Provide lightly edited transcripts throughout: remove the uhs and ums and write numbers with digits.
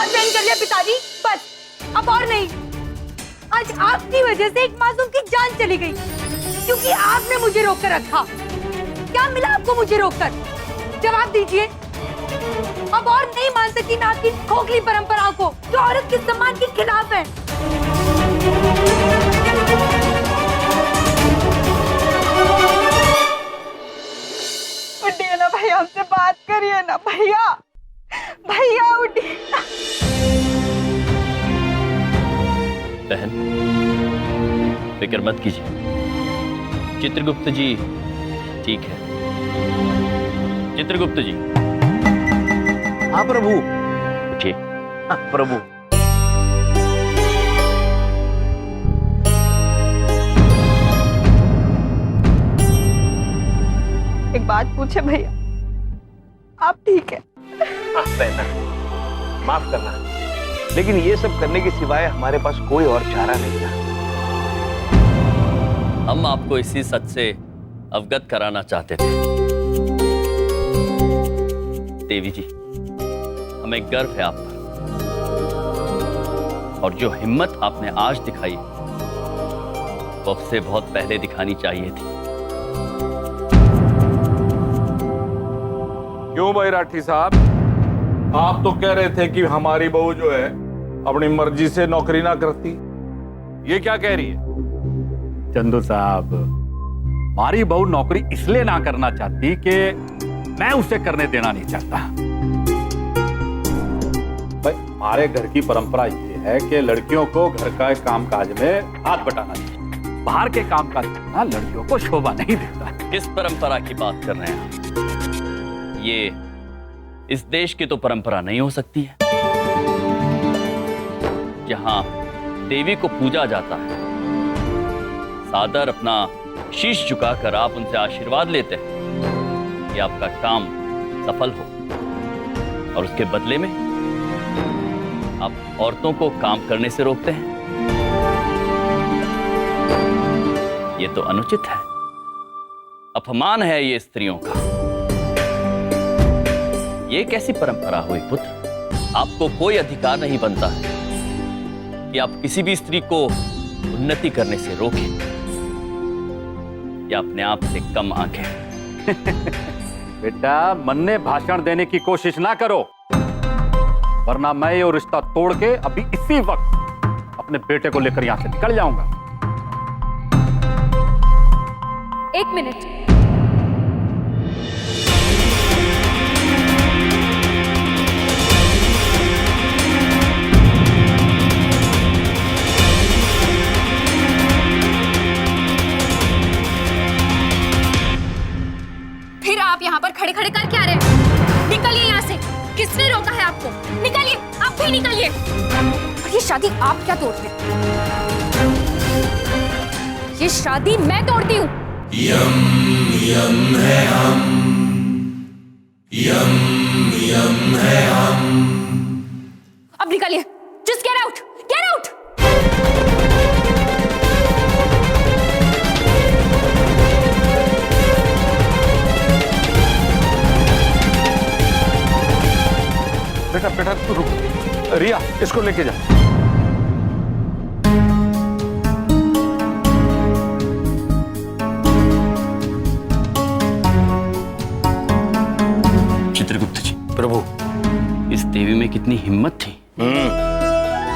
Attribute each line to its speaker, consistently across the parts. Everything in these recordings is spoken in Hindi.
Speaker 1: बहुत सहन कर लिया पिताजी, बस अब और नहीं। आज आपकी वजह से एक मासूम की जान चली गई, क्योंकि आपने मुझे रोककर रखा। क्या मिला आपको मुझे रोककर? जवाब दीजिए। अब और नहीं मान सकती मैं आपकी खोखली परंपराओं को, जो औरत के सम्मान के खिलाफ है।
Speaker 2: उठिए ना भैया, हमसे बात करिए ना भैया। भैया उठिए।
Speaker 3: बहन, फिक्र मत कीजिए, चित्रगुप्त जी ठीक है। चित्रगुप्त जी।
Speaker 4: हाँ प्रभु।
Speaker 3: उठिए।
Speaker 4: हाँ प्रभु।
Speaker 2: एक बात पूछे भैया, आप ठीक है?
Speaker 4: हाँ बहना, माफ करना, लेकिन ये सब करने के सिवाय हमारे पास कोई और चारा नहीं था।
Speaker 3: हम आपको इसी सच से अवगत कराना चाहते थे। देवी जी, हमें गर्व है आप पर, और जो हिम्मत आपने आज दिखाई वो उससे बहुत पहले दिखानी चाहिए थी।
Speaker 5: क्यों भाई राठी साहब, आप तो कह रहे थे कि हमारी बहू जो है अपनी मर्जी से नौकरी ना करती, ये क्या कह रही है?
Speaker 6: चंदू साहब, हमारी बहू नौकरी इसलिए ना करना चाहती कि मैं उसे करने देना नहीं चाहता। भाई, हमारे घर की परंपरा ये है कि लड़कियों को घर का काम काज में हाथ बटाना चाहिए। बाहर के काम काज करना लड़कियों को शोभा नहीं देता।
Speaker 3: किस परंपरा की बात कर रहे हैं आप? ये इस देश की तो परंपरा नहीं हो सकती है, जहां देवी को पूजा जाता है, सादर अपना शीश झुकाकर आप उनसे आशीर्वाद लेते हैं कि आपका काम सफल हो, और उसके बदले में आप औरतों को काम करने से रोकते हैं। ये तो अनुचित है, अपमान है ये स्त्रियों का। ये कैसी परंपरा हुई पुत्र? आपको कोई अधिकार नहीं बनता है कि आप किसी भी स्त्री को उन्नति करने से रोकें या अपने आप से कम आंकें।
Speaker 6: बेटा, मन में भाषण देने की कोशिश ना करो, वरना मैं ये रिश्ता तोड़ के अभी इसी वक्त अपने बेटे को लेकर यहां से निकल जाऊंगा।
Speaker 1: एक मिनट।
Speaker 7: फिर आप यहाँ पर खड़े खड़े कर क्या रहे हैं? निकलिए यहाँ से। किसने रोका है आपको? निकलिए, अब भी निकलिए। और ये शादी आप क्या तोड़ते हैं? ये शादी मैं तोड़ती हूँ।
Speaker 8: यम यम है हम, यम यम है हम।
Speaker 7: अब निकलिए। Just get out, get out.
Speaker 5: बेटा बेटा तू रुक, रिया इसको लेके जा।
Speaker 3: चित्रगुप्त जी।
Speaker 4: प्रभु।
Speaker 3: इस देवी में कितनी हिम्मत थी।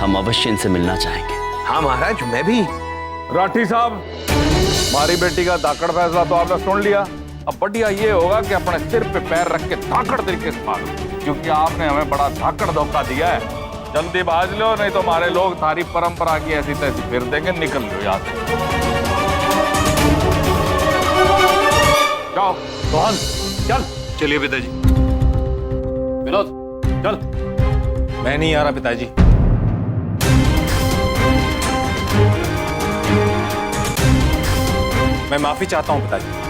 Speaker 3: हम अवश्य इनसे मिलना चाहेंगे।
Speaker 4: हाँ महाराज, मैं भी।
Speaker 5: राठी साहब, हमारी बेटी का धाकड़ फैसला तो आपने सुन लिया। अब बढ़िया ये होगा कि अपने सिर पे पैर रख के धाकड़ तरीके से मारो, क्योंकि आपने हमें बड़ा धाकड़ धोखा दिया है। जल्दी बाज लो, नहीं तो हमारे लोग सारी परंपरा की ऐसी तैसी फिर देंगे। निकल लो यहाँ से। जाओ
Speaker 6: सोहन, चल।
Speaker 9: चलिए पिताजी।
Speaker 6: विनोद, चल।
Speaker 9: मैं नहीं आ रहा पिताजी। मैं माफी चाहता हूं पिताजी,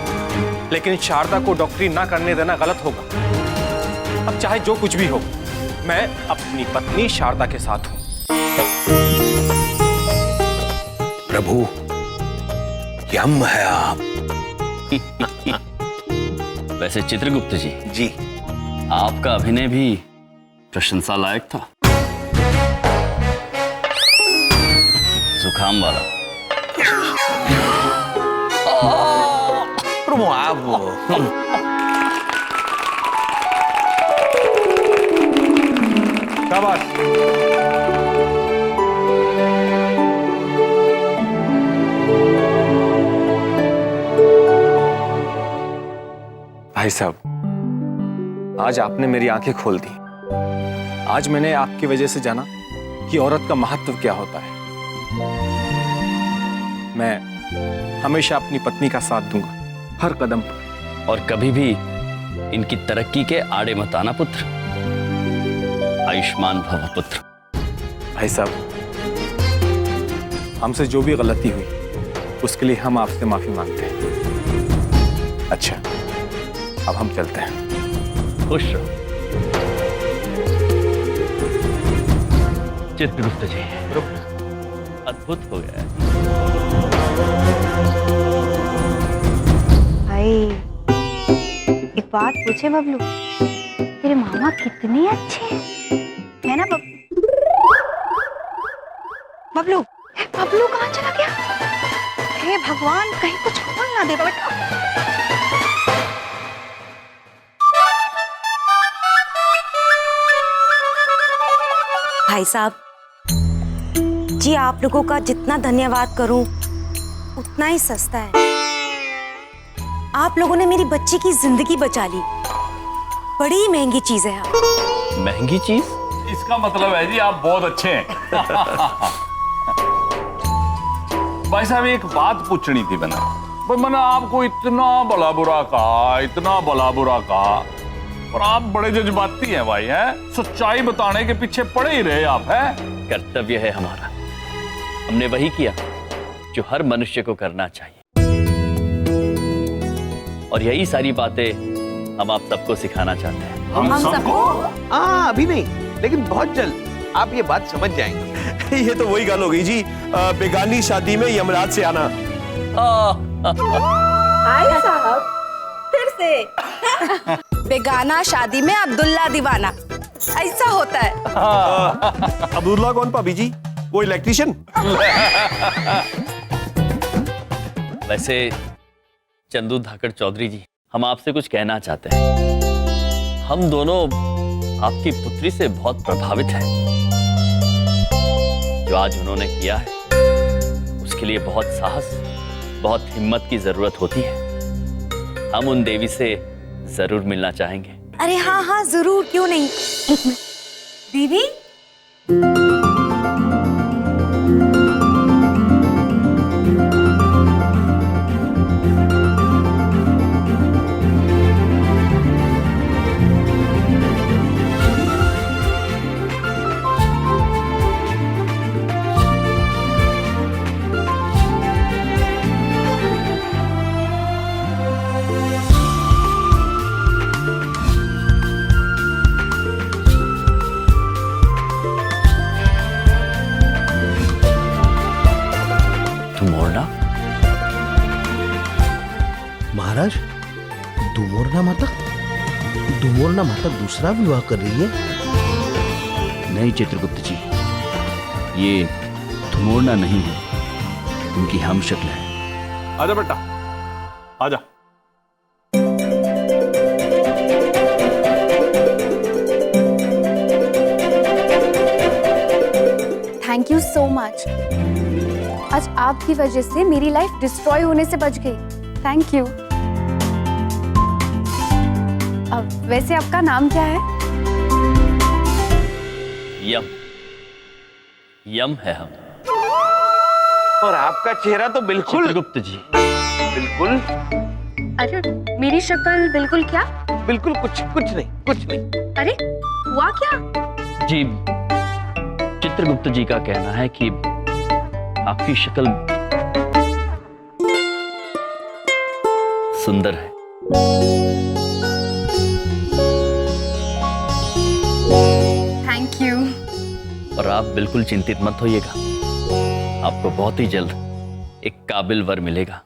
Speaker 9: लेकिन शारदा को डॉक्टरी ना करने देना गलत होगा। अब चाहे जो कुछ भी हो, मैं अपनी पत्नी शारदा के साथ हूं।
Speaker 4: प्रभु, यम है आप।
Speaker 3: वैसे चित्रगुप्त जी,
Speaker 4: जी,
Speaker 3: आपका अभिनय भी प्रशंसा लायक था। जुकाम वाला।
Speaker 4: प्रभु आप
Speaker 6: शाबाश।
Speaker 9: भाई साहब, आज आपने मेरी आंखें खोल दी। आज मैंने आपकी वजह से जाना कि औरत का महत्व क्या होता है। मैं हमेशा अपनी पत्नी का साथ दूंगा हर कदम पर।
Speaker 3: और कभी भी इनकी तरक्की के आड़े मत आना पुत्र। आयुष्मान भव पुत्र।
Speaker 9: भाई साहब, हमसे जो भी गलती हुई उसके लिए हम आपसे माफी मांगते हैं। अच्छा, अब हम चलते हैं।
Speaker 3: खुश रहो। चित्रगुप्त जी, अद्भुत हो गया है।
Speaker 1: भाई एक बात पूछे बबलू, तेरे मामा कितने अच्छे है ना बबलू? बबलू कहाँ चला गया? हे भगवान, कहीं कुछ खोल ना दे बेटा।
Speaker 10: भाई साहब जी, आप लोगों का जितना धन्यवाद करूं उतना ही सस्ता है। आप लोगों ने मेरी बच्ची की जिंदगी बचा ली। बड़ी महंगी चीज है।
Speaker 3: महंगी चीज?
Speaker 5: इसका मतलब है जी आप बहुत अच्छे हैं। भाई साहब, एक बात पूछनी थी मैंने आपको इतना भला बुरा कहा, इतना भला बुरा कहा, और आप बड़े जज्बाती हैं भाई। हैं सच्चाई बताने के पीछे पड़े ही रहे आप। हैं
Speaker 3: कर्तव्य है हमारा। हमने वही किया जो हर मनुष्य को करना चाहिए, और यही सारी बातें हम आप सबको सिखाना चाहते हैं।
Speaker 4: हम सबको? हाँ, अभी नहीं, लेकिन बहुत जल्द आप ये बात समझ जाएंगे।
Speaker 9: ये तो वही गल हो गई जी, बेगानी शादी में यमराज से आना।
Speaker 10: भाई साहब, फिर से बेगाना शादी में अब्दुल्ला दीवाना, ऐसा होता है।
Speaker 9: अब्दुल्ला कौन भाभी जी? वो इलेक्ट्रिशियन?
Speaker 3: वैसे चंदू धाकड़ चौधरी जी, हम आपसे कुछ कहना चाहते हैं। हम दोनों आपकी पुत्री से बहुत प्रभावित हैं। जो आज उन्होंने किया है उसके लिए बहुत साहस, बहुत हिम्मत की जरूरत होती है। हम उन देवी से जरूर मिलना चाहेंगे।
Speaker 10: अरे हाँ हाँ जरूर, क्यों नहीं। एक मिनट दीदी।
Speaker 11: महाराज, दुमोरना माता दूसरा विवाह कर रही है?
Speaker 3: नहीं चित्रगुप्त जी, ये धुमोरना नहीं है, उनकी हम शक्ल है।
Speaker 5: आजा बेटा, आजा।
Speaker 7: Thank you so much. आज आपकी वजह से मेरी लाइफ डिस्ट्रॉय होने से बच गई। Thank you. अब वैसे आपका नाम क्या है?
Speaker 3: यम। यम है हम।
Speaker 4: और आपका चेहरा तो बिल्कुल
Speaker 3: चित्रगुप्त जी।
Speaker 4: बिल्कुल।
Speaker 7: अरे मेरी शक्ल बिल्कुल क्या?
Speaker 4: बिल्कुल कुछ नहीं।
Speaker 7: अरे हुआ क्या?
Speaker 3: जी, चित्रगुप्त जी का कहना है कि आपकी शक्ल सुंदर है।
Speaker 7: Thank you.
Speaker 3: और आप बिल्कुल चिंतित मत होइएगा, आपको बहुत ही जल्द एक काबिल वर मिलेगा।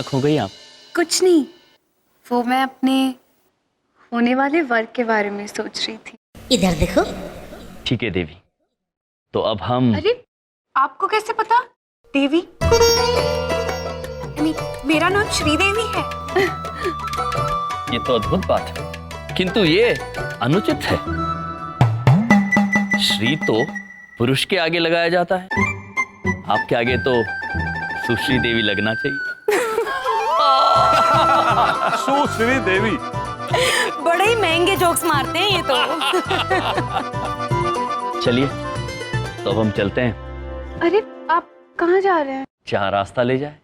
Speaker 3: कहाँ खो गई आप?
Speaker 7: कुछ नहीं, वो मैं अपने होने वाले वर्क के बारे में सोच रही थी।
Speaker 11: इधर देखो।
Speaker 3: ठीक है देवी, तो अब हम...
Speaker 7: अरे आपको कैसे पता? देवी मेरा नाम श्रीदेवी है।
Speaker 3: ये तो अद्भुत बात है, किंतु ये अनुचित है। श्री तो पुरुष के आगे लगाया जाता है, आपके आगे तो सुश्री देवी लगना चाहिए।
Speaker 5: सुश्री देवी।
Speaker 10: बड़े ही महंगे जोक्स मारते हैं ये तो।
Speaker 3: चलिए तो अब हम चलते हैं।
Speaker 7: अरे आप कहाँ जा रहे हैं?
Speaker 3: जहाँ रास्ता ले जाए।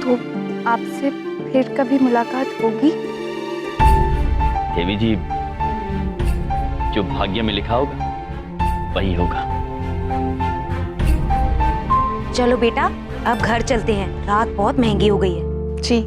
Speaker 7: तो आपसे फिर कभी मुलाकात होगी?
Speaker 3: देवी जी, जो भाग्य में लिखा होगा वही होगा।
Speaker 10: चलो बेटा, अब घर चलते हैं, रात बहुत महंगी हो गई है।
Speaker 2: जी।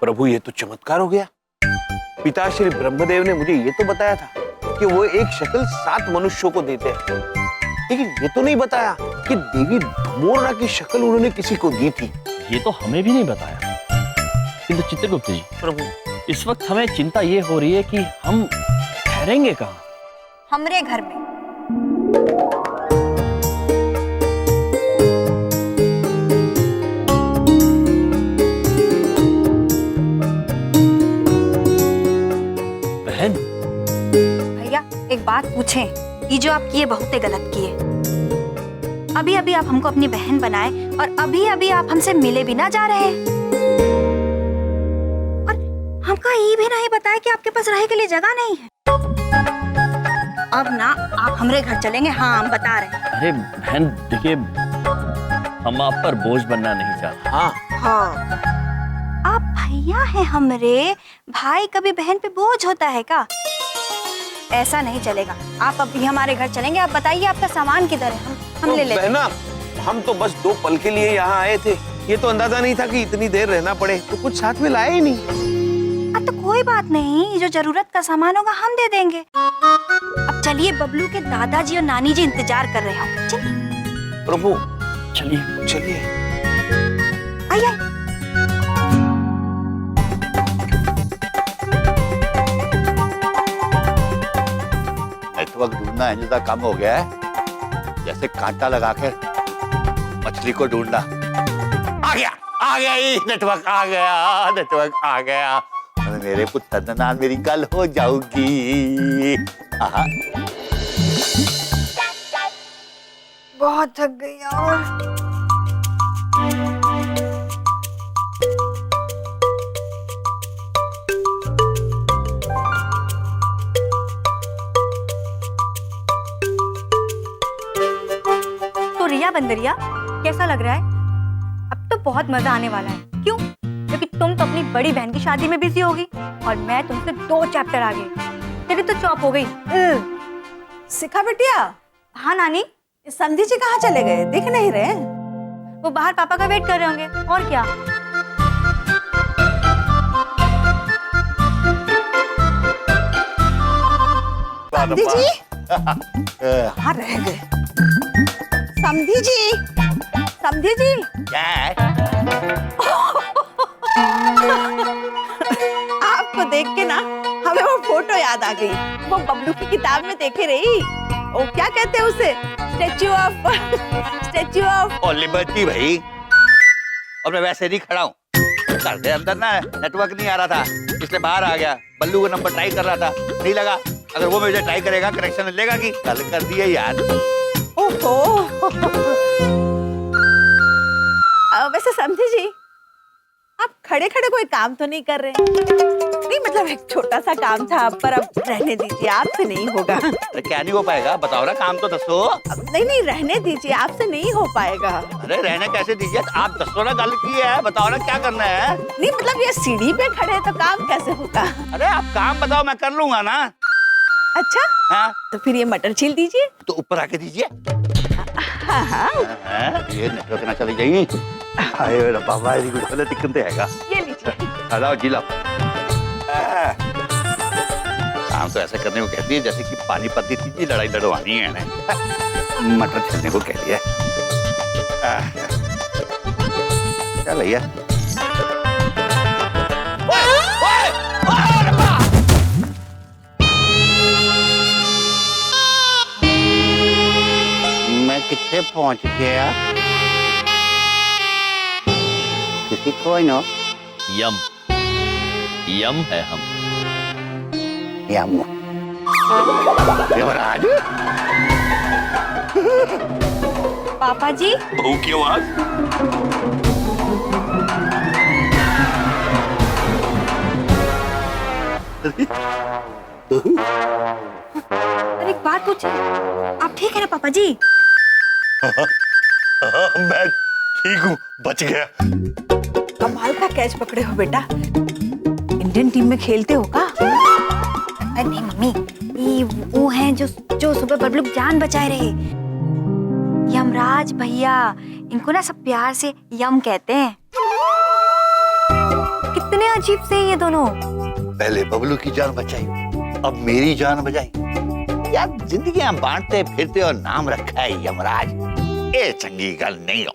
Speaker 4: प्रभु, ये तो चमत्कार हो गया। पिता श्री ब्रह्मदेव ने मुझे ये तो बताया था कि वो एक शक्ल 7 मनुष्यों को देते हैं, लेकिन ये तो नहीं बताया कि देवी धमोरना की शक्ल उन्होंने किसी को दी थी।
Speaker 3: ये तो हमें भी नहीं बताया। किंतु चित्रगुप्त जी,
Speaker 4: प्रभु,
Speaker 3: इस वक्त हमें चिंता ये हो रही है कि हम ठहरेंगे कहाँ?
Speaker 1: हमरे घर में।
Speaker 3: बहन,
Speaker 1: भैया एक बात पूछें, ये जो आप किए बहुत ही गलत किए। अभी अभी आप हमको अपनी बहन बनाए और अभी अभी आप हमसे मिले भी ना जा रहे हैं, और हमका ये भी नहीं बताया कि आपके पास रहने के लिए जगह नहीं है। अब ना आप हमरे घर चलेंगे। हाँ, हम बता रहे हैं।
Speaker 3: अरे बहन देखिए, हम आप पर बोझ बनना नहीं चाहते।
Speaker 1: हाँ, आप भैया हैं हमरे, भाई कभी बहन पे बोझ होता है का? ऐसा नहीं चलेगा। आप अभी हमारे घर चलेंगे। आप बताइए आपका सामान किधर है, हम ले लेते हैं।
Speaker 4: बहना, हम तो बस 2 पल के लिए यहाँ आए थे, ये तो अंदाजा नहीं था कि इतनी देर रहना पड़े, तो कुछ साथ में लाए ही नहीं।
Speaker 1: तो कोई बात नहीं, जो जरूरत का सामान होगा हम दे देंगे। अब चलिए, बबलू के दादाजी और नानी जी इंतजार कर रहे होंगे। चलिए
Speaker 4: प्रभु,
Speaker 3: चलिए
Speaker 4: चलिए।
Speaker 1: आइए।
Speaker 12: नेटवर्क ढूंढना इंजदा कम हो गया है, जैसे कांटा लगाकर मछली को ढूंढना। आ गया ये नेटवर्क, आ गया। मेरे पुत्र नाम मेरी गल हो जाऊगी।
Speaker 1: बहुत थक गई यार। तो रिया बंदरिया, कैसा लग रहा है? अब तो बहुत मजा आने वाला है। क्यों? क्योंकि तुम तो अपनी बड़ी बहन की शादी में बिजी होगी और मैं तुमसे 2 चैप्टर आगे। तेरी तो चॉप हो गई।
Speaker 2: शिखा बिटिया।
Speaker 1: हाँ नानी।
Speaker 2: समधी जी कहाँ चले गए, दिख नहीं रहे?
Speaker 1: वो बाहर पापा का वेट कर रहे होंगे, और क्या।
Speaker 2: समधी जी कहाँ रह गए? समधी जी
Speaker 12: क्या है?
Speaker 2: आपको देख के ना हमें वो फोटो याद आ गई, वो बबलू की किताब में देखे रही। वो क्या कहते हैं उसे, स्टैच्यू ऑफ
Speaker 12: और लिबर्टी भाई। और मैं वैसे नहीं खड़ा हूँ, घर के अंदर ना नेटवर्क नहीं आ रहा था, इसलिए बाहर आ गया। बल्लू का नंबर ट्राई कर रहा था, नहीं लगा। अगर वो मुझे ट्राई करेगा कनेक्शन लेगा कि कल कर दिया यार।
Speaker 2: ओहो। वैसे समझी जी, आप खड़े खड़े कोई काम तो नहीं कर रहे? नहीं मतलब एक छोटा सा काम था, पर अब रहने दीजिए, आपसे नहीं होगा।
Speaker 12: अरे क्या नहीं हो पाएगा, बताओ ना, काम तो दसो।
Speaker 2: नहीं रहने दीजिए, आपसे नहीं हो पाएगा।
Speaker 12: अरे रहने कैसे दीजिए, आप दसो ना, गल की है, बताओ ना क्या करना है।
Speaker 2: नहीं मतलब ये सीढ़ी पे खड़े तो काम कैसे होगा?
Speaker 12: अरे आप काम बताओ, मैं कर लूंगा ना।
Speaker 2: अच्छा
Speaker 12: हाँ?
Speaker 2: तो फिर ये मटर छील दीजिए।
Speaker 12: तो ऊपर आके दीजिए।
Speaker 2: हाँ हाँ
Speaker 12: ये नेटवर्क ना चली जाएगी। हाय मेरा बाबा ये कुछ गलत टिकन ते हैगा।
Speaker 2: ये लीजिए।
Speaker 12: लाओ जी लाओ। काम तो ऐसा करने को कहती है जैसे कि पानीपत की तीसरी लड़ाई लड़वानी है ना। मटर छीलने को कह दिया। चल भैया। मैं कितने पहुंच गया? किसी को नो?
Speaker 3: यम यम है हम।
Speaker 12: यम। युवराज।
Speaker 10: पापा जी
Speaker 12: बहू की आवाज।
Speaker 10: अरे एक बात पूछे, आप ठीक है ना पापा जी?
Speaker 12: मैं ठीक हूँ, बच गया।
Speaker 2: कमाल का कैच पकड़े हो बेटा। इंडियन टीम में खेलते हो का?
Speaker 10: अरे नहीं मम्मी, ये वो हैं जो सुबह बबलू की जान बचाए रहे, यमराज भैया। इनको ना सब प्यार से यम कहते हैं। कितने अजीब से ये दोनों।
Speaker 12: पहले बबलू की जान बचाई, अब मेरी जान बचाई। यार जिंदगियां बांटते फिरते और नाम रखा है यमराज। ये चंगी गल नहीं हो।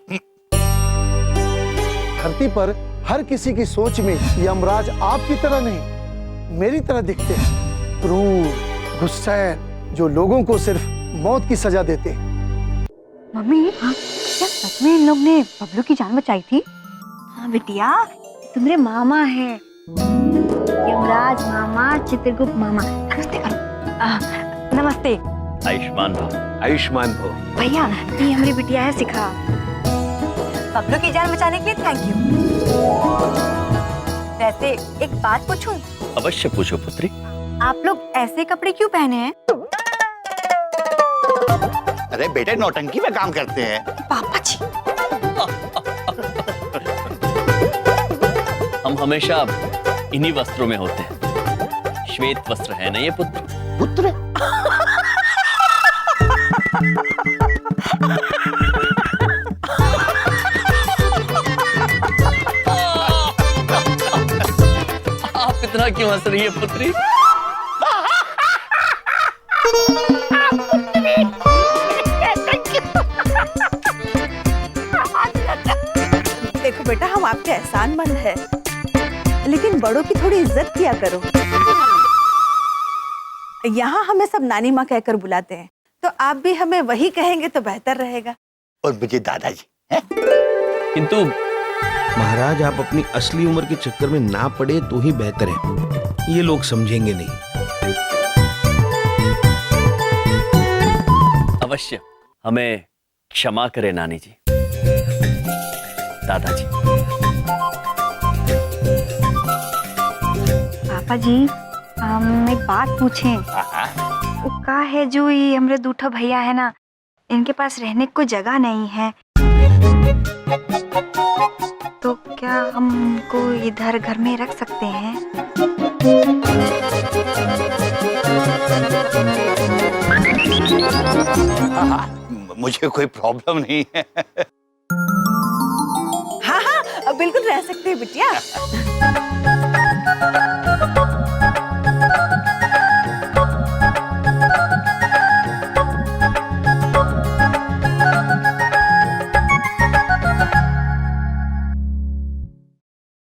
Speaker 11: धरती पर हर किसी की सोच में यमराज आपकी तरह नहीं, मेरी तरह दिखते हैं। क्रूर, गुस्सैल, जो लोगों को सिर्फ मौत की सजा देते हैं।
Speaker 1: मम्मी क्या सच में इन लोग ने बबलू की जान बचाई थी?
Speaker 10: हाँ बिटिया, तुम्हारे मामा है, यमराज मामा, चित्रगुप्त मामा। नमस्ते करो। नमस्ते।
Speaker 3: आयुष्मान भव।
Speaker 4: आयुष्मान भव।
Speaker 10: भैया ये हमारी बिटिया है शिखा। बबलू की जान बचाने के लिए थैंक यू। वैसे एक बात पूछूं?
Speaker 3: अवश्य पूछो पुत्री।
Speaker 10: आप लोग ऐसे कपड़े क्यों पहने हैं?
Speaker 12: अरे बेटे नौटंकी में काम करते हैं।
Speaker 10: पापा जी
Speaker 3: हम हमेशा इन्हीं वस्त्रों में होते हैं। श्वेत वस्त्र है ना ये पुत्र?
Speaker 12: पुत्र?
Speaker 3: आप इतना क्यों हंस रही है पुत्री?
Speaker 2: देखो बेटा, हम आपके एहसानमंद है, लेकिन बड़ों की थोड़ी इज्जत किया करो। यहाँ हमें सब नानी माँ कहकर बुलाते हैं, तो आप भी हमें वही कहेंगे तो बेहतर रहेगा।
Speaker 12: और मुझे दादाजी हैं?
Speaker 3: किंतु
Speaker 11: महाराज, आप अपनी असली उम्र के चक्कर में ना पड़े तो ही बेहतर है। ये लोग समझेंगे नहीं।
Speaker 3: अवश्य हमें क्षमा करें नानी जी, दादाजी।
Speaker 10: पापा जी हम एक बात पूछें? वो का है जो ये हमारे दूठा भैया है ना, इनके पास रहने को जगह नहीं है, तो क्या हमको इधर घर में रख सकते हैं?
Speaker 12: मुझे कोई प्रॉब्लम नहीं है।
Speaker 2: हाँ हाँ बिल्कुल रह सकते हैं बिटिया।